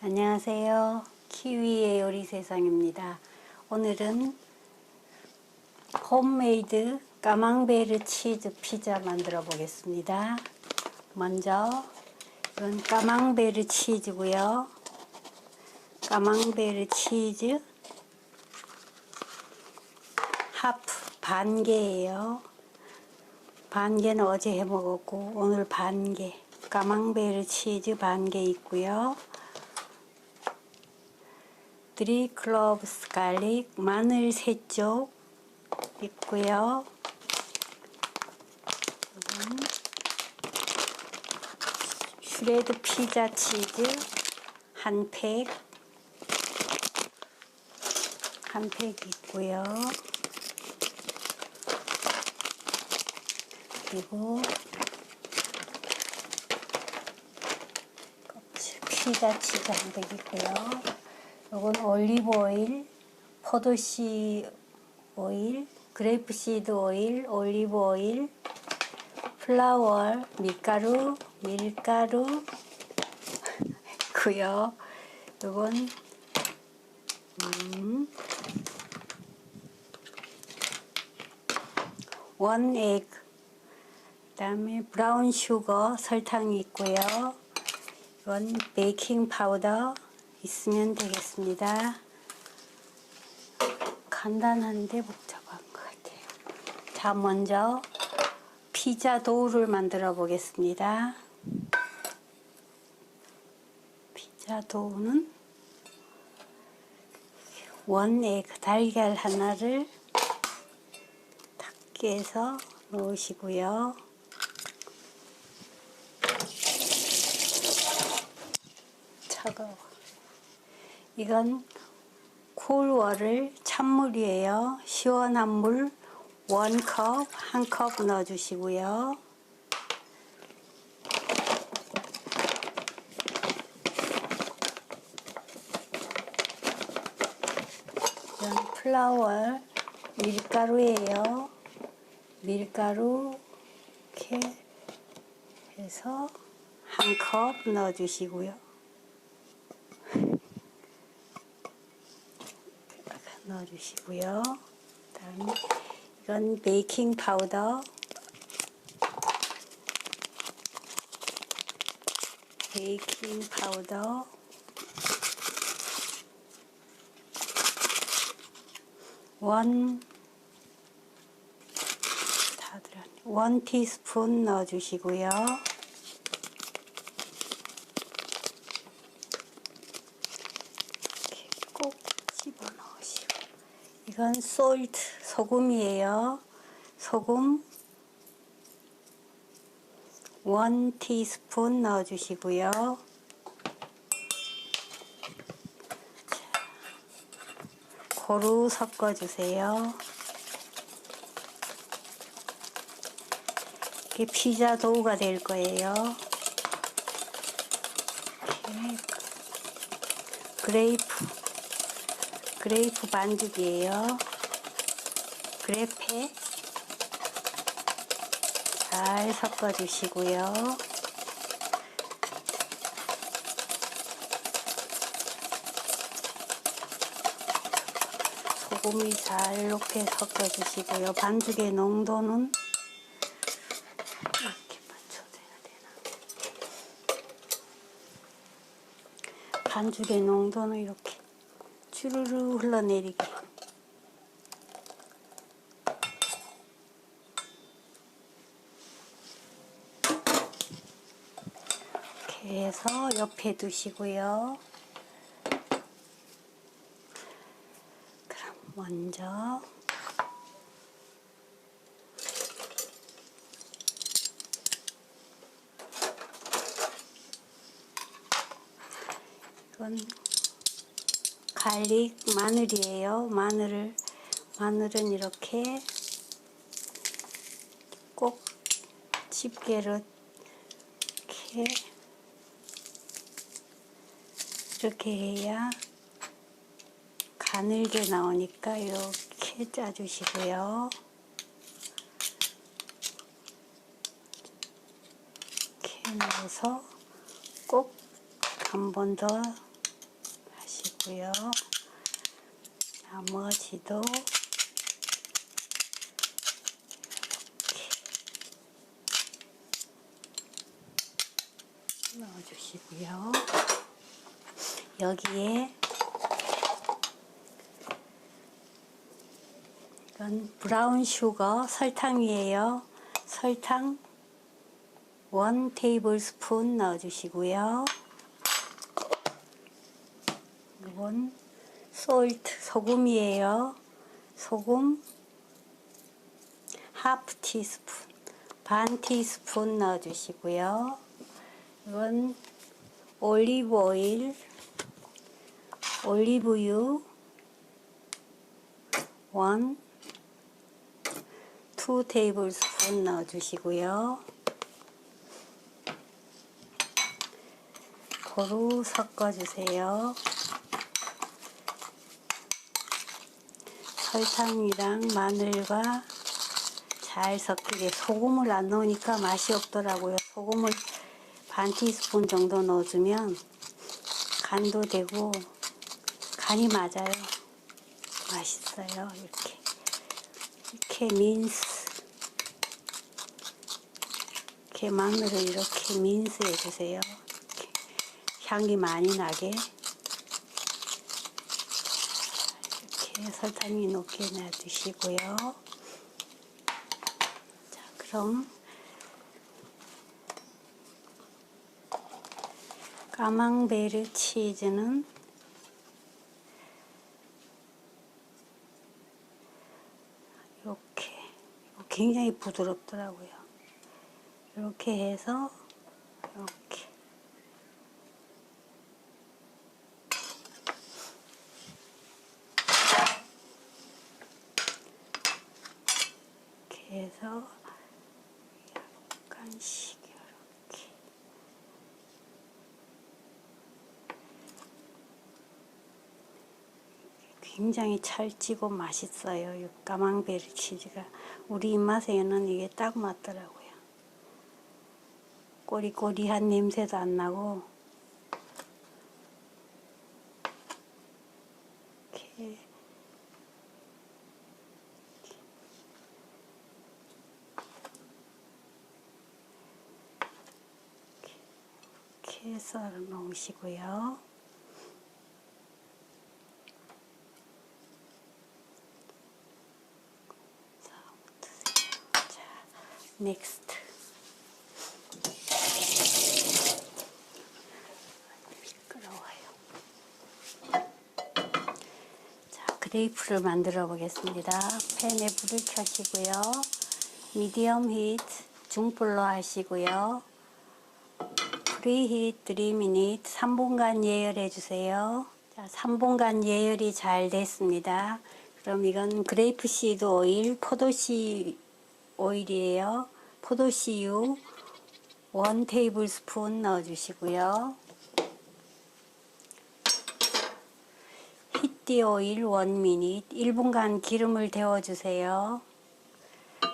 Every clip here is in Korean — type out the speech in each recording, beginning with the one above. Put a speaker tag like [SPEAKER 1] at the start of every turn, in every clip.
[SPEAKER 1] 안녕하세요. 키위의 요리세상입니다. 오늘은 홈메이드 까망베르 치즈 피자 만들어 보겠습니다. 먼저 이건 까망베르 치즈고요. 까망베르 치즈 하프 반 개예요. 반 개는 어제 해 먹었고 오늘 반 개. 까망베르 치즈 반 개 있고요. 3 클로브스 갈릭 마늘 3쪽 있고요. 슈레드 피자 치즈 한 팩 있고요. 그리고 피자 치즈 한 팩 있고요. 이건 올리브 오일, 포도씨 오일, 그레이프시드 오일, 올리브 오일, 플라워, 밀가루 있고요. 이건 원 에그, 그 다음에 브라운 슈거, 설탕이 있고요. 이건 베이킹 파우더 있으면 되겠습니다. 간단한데 복잡한 것 같아요. 자, 먼저 피자 도우를 만들어 보겠습니다. 피자 도우는 원 에그, 달걀 하나를 탁 깨서 넣으시고요. 차가워. 이건 쿨워를 찬물이에요. 시원한 물 1컵, 1컵 넣어주시고요. 이건 플라워 밀가루예요. 밀가루 이렇게 해서 1컵 넣어주시고요. 넣어주시고요. 그다음에 이건 베이킹 파우더, 원 티스푼 넣어주시고요. 이렇게 꼭 집어 넣으시고, 이건 솔트, 소금이에요. 소금 1 티스푼 넣어주시고요. 고루 섞어주세요. 이게 피자 도우가 될 거예요. 이렇게 그레이프 반죽이에요. 그래페 잘 섞어주시고요. 소금이 잘 이렇게 섞어주시고요. 반죽의 농도는 이렇게 맞춰줘야 되나? 반죽의 농도는 이렇게 주르르 흘러내리게. 이렇게 해서 옆에 두시고요. 그럼 먼저 이건 갈릭 마늘이에요. 마늘은 이렇게 꼭 집게로 이렇게 해야 가늘게 나오니까 이렇게 짜주시고요. 이렇게 넣어서 꼭 한 번 더 넣어주시고요. 나머지도 이렇게 넣어주시고요. 여기에 이건 브라운 슈거 설탕이에요. 설탕 1 테이블스푼 넣어주시고요. 이건 솔트 소금이에요. 소금 하프 티스푼 반 티스푼 넣어주시고요. 이건 올리브 오일 올리브유 2 테이블스푼 넣어주시고요. 고루 섞어주세요. 설탕이랑 마늘과 잘 섞이게. 소금을 안 넣으니까 맛이 없더라고요. 소금을 반 티스푼 정도 넣어주면 간도 되고 간이 맞아요. 맛있어요. 이렇게 이렇게 마늘을 이렇게 민스 해주세요. 향이 많이 나게. 이렇게 설탕이 녹게 놔두시고요. 자, 그럼 까망베르 치즈는 이렇게 굉장히 부드럽더라고요. 이렇게 해서 이렇게 해서 약간씩 이렇게 굉장히 찰지고 맛있어요. 이 까망베르 치즈가 우리 입맛에는 이게 딱 맞더라고요. 꼬리꼬리한 냄새도 안 나고 이렇게 썰어 놓으시고요. 자, 넥스트. 미끄러워요. 자, 그레이프를 만들어 보겠습니다. 팬에 불을 켜시고요. 미디엄 히트 중불로 하시고요. 프리히트 3미닛 3분간 예열해 주세요. 자, 3분간 예열이 잘 됐습니다. 그럼 이건 그레이프 시드 오일, 포도씨 오일이에요. 포도씨유 1 테이블스푼 넣어주시고요. 히띠 오일 1미닛 1분간 기름을 데워주세요.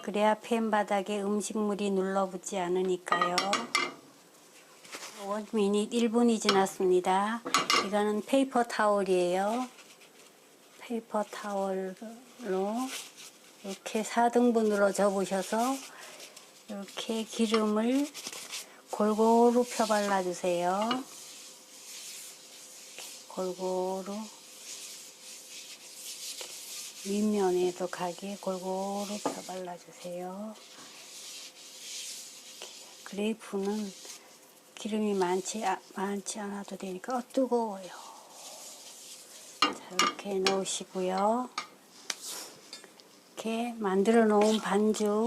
[SPEAKER 1] 그래야 팬 바닥에 음식물이 눌러붙지 않으니까요. 1미닛 1분이 지났습니다. 이거는 페이퍼 타올이에요. 페이퍼 타올로 이렇게 4등분으로 접으셔서 이렇게 기름을 골고루 펴발라 주세요. 골고루 윗면에도 가게 골고루 펴발라 주세요. 그레이프는 기름이 많지 않아도 되니까 뜨거워요. 자, 이렇게 넣으시고요. 이렇게 만들어 놓은 반죽,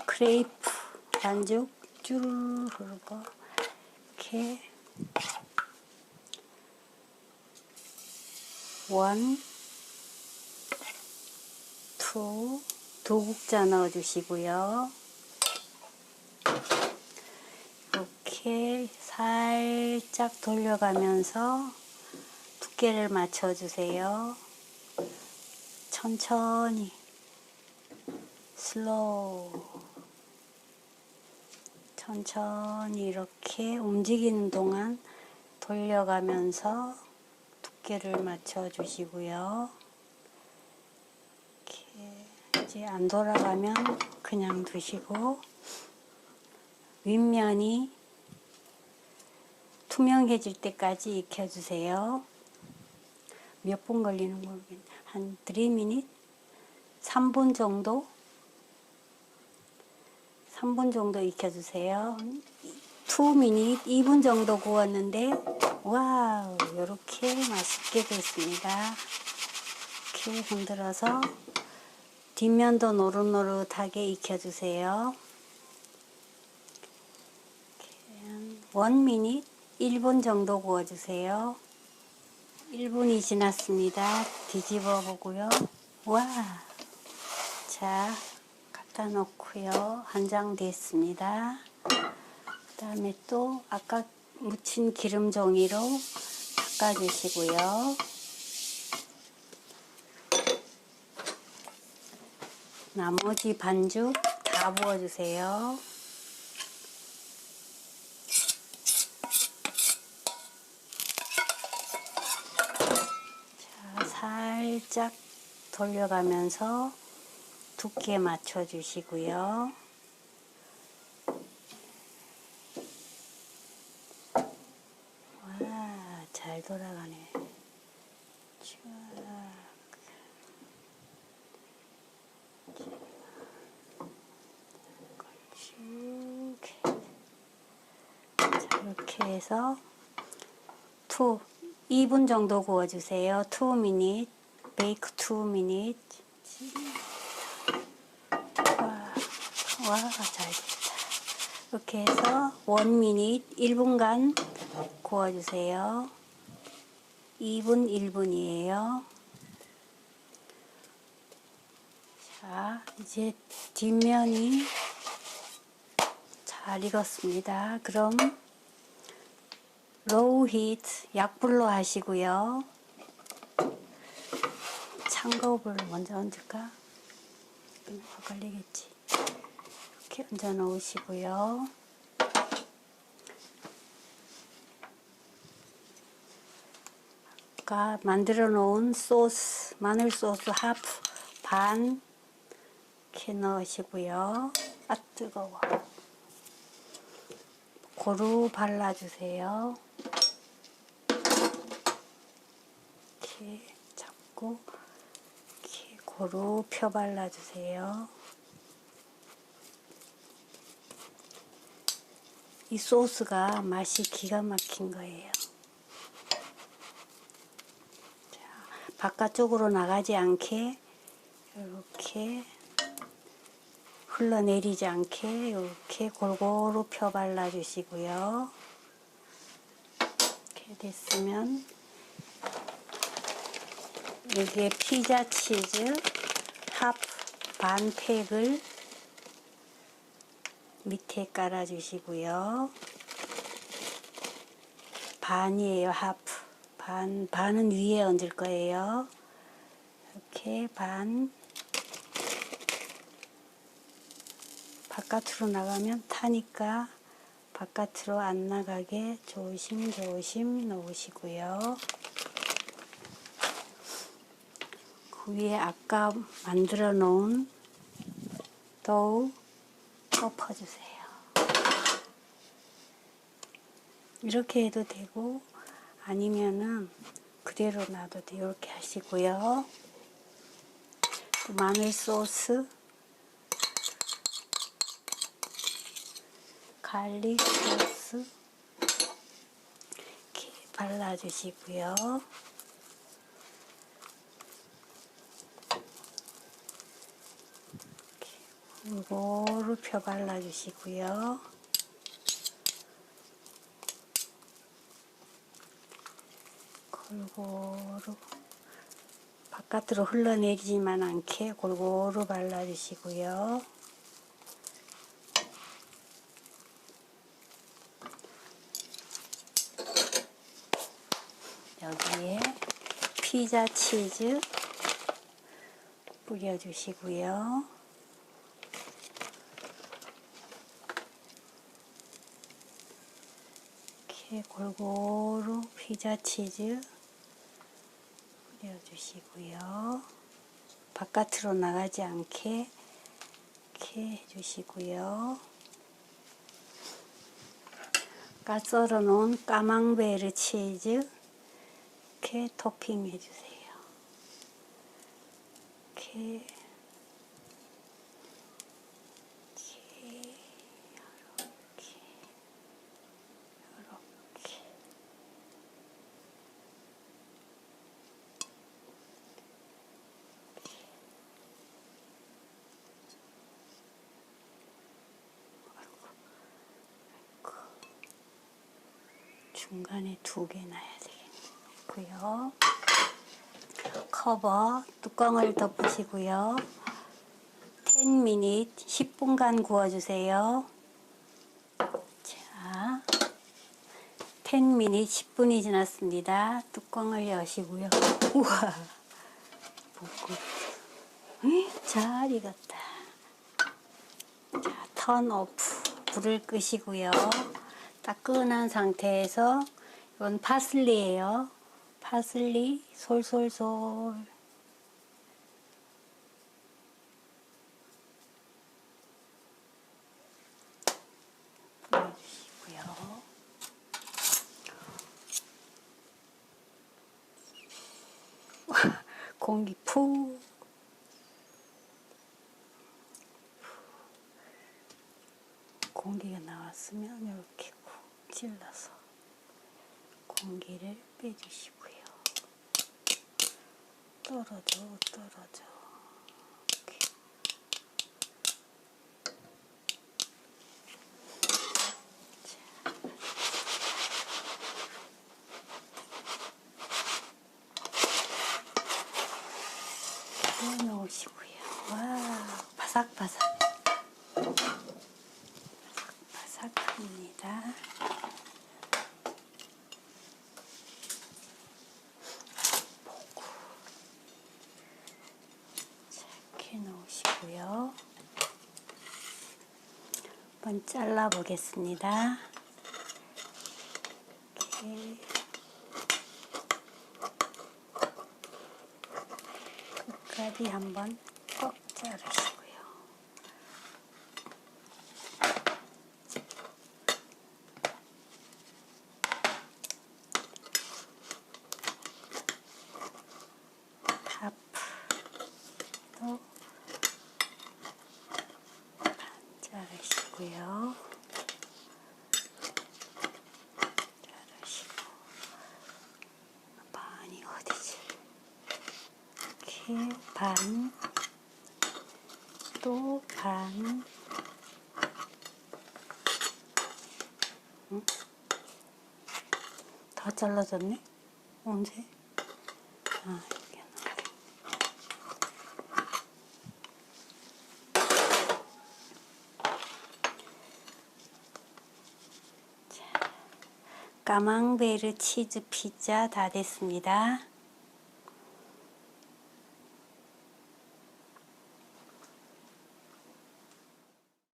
[SPEAKER 1] 크레이프 반죽 쭈르르 흐르고 이렇게 1, 2, 두 국자 넣어주시고요. 이렇게 살짝 돌려가면서 두께를 맞춰주세요. 천천히 슬로우 천천히 이렇게 움직이는 동안 돌려가면서 두께를 맞춰 주시고요. 이렇게 이제 안 돌아가면 그냥 두시고, 윗면이 투명해질 때까지 익혀주세요. 몇 분 걸리는 모르겠네. 한 3min? 3분 정도? 3분 정도 익혀주세요. 2min, 2분 정도 구웠는데, 와우, 이렇게 맛있게 됐습니다. 이렇게 흔들어서 뒷면도 노릇노릇하게 익혀주세요. 1min, 1분 정도 구워주세요. 1분이 지났습니다. 뒤집어 보고요. 와, 자, 갖다 놓고요. 한 장 됐습니다. 그 다음에 또 아까 묻힌 기름 종이로 닦아주시고요. 나머지 반죽 다 부어주세요. 자, 살짝 돌려가면서 두께 맞춰주시고요. 와, 잘 돌아가네. 자, 이렇게 해서 2분 정도 구워주세요. 2min, bake 2min. 와, 잘 됐다. 이렇게 해서 1min, 1분간 구워주세요. 2분, 1분이에요. 자, 이제 뒷면이 잘 익었습니다. 그럼 로우 히트, 약불로 하시고요. 참거울을 먼저 얹을까? 헷갈리겠지. 이렇게 얹어 놓으시고요. 아까 만들어 놓은 소스, 마늘 소스 하프 반 이렇게 넣으시고요. 아, 뜨거워. 고루 발라주세요. 이렇게 잡고 이렇게 고루 펴 발라주세요. 이 소스가 맛이 기가 막힌 거예요. 자, 바깥쪽으로 나가지 않게 이렇게 흘러내리지 않게 이렇게 골고루 펴 발라주시고요. 이렇게 됐으면 여기에 피자 치즈 하프 반 팩을 밑에 깔아주시고요. 반이에요. 하프 반은 위에 얹을 거예요. 이렇게 반. 바깥으로 나가면 타니까 바깥으로 안 나가게 조심조심 놓으시고요. 그 위에 아까 만들어 놓은 도우 덮어주세요. 이렇게 해도 되고 아니면은 그대로 놔도 돼요. 이렇게 하시고요. 또 마늘 소스, 갈릭 소스 이렇게 발라주시고요. 골고루 펴 발라주시고요. 골고루 바깥으로 흘러내리지만 않게 골고루 발라주시고요. 여기에 피자 치즈 뿌려주시고요. 이렇게 골고루 피자 치즈 뿌려주시고요. 바깥으로 나가지 않게 이렇게 해주시고요. 아까 썰어 놓은 까망베르 치즈 이렇게 토핑 해주세요. 이렇게 중간에 2개 놔야 되겠고요. 커버 뚜껑을 덮으시고요. 10min 10분간 구워주세요. 자, 10min 10분이 지났습니다. 뚜껑을 여시고요. 우와, 잘 익었다. 자, 턴 오프. 불을 끄시고요. 따끈한 상태에서 이건 파슬리예요. 파슬리 솔솔솔 뿌려주시고요. 공기 푹 공기가 나왔으면 이렇게 쿡 찔러서 공기를 빼주시고요. 떨어져. 이렇게. 자, 넣으시고요. 와, 바삭바삭. 바삭합니다. 이렇게 넣으시고요. 한번 잘라 보겠습니다. 이렇게 끝까지 한번 꼭 자르시고요. 탑도 자르시고요. 자르시고 반이 어디지? 이렇게 반, 또 반. 다 잘라졌네? 언제? 아, 이게 까망베르 치즈 피자 다 됐습니다.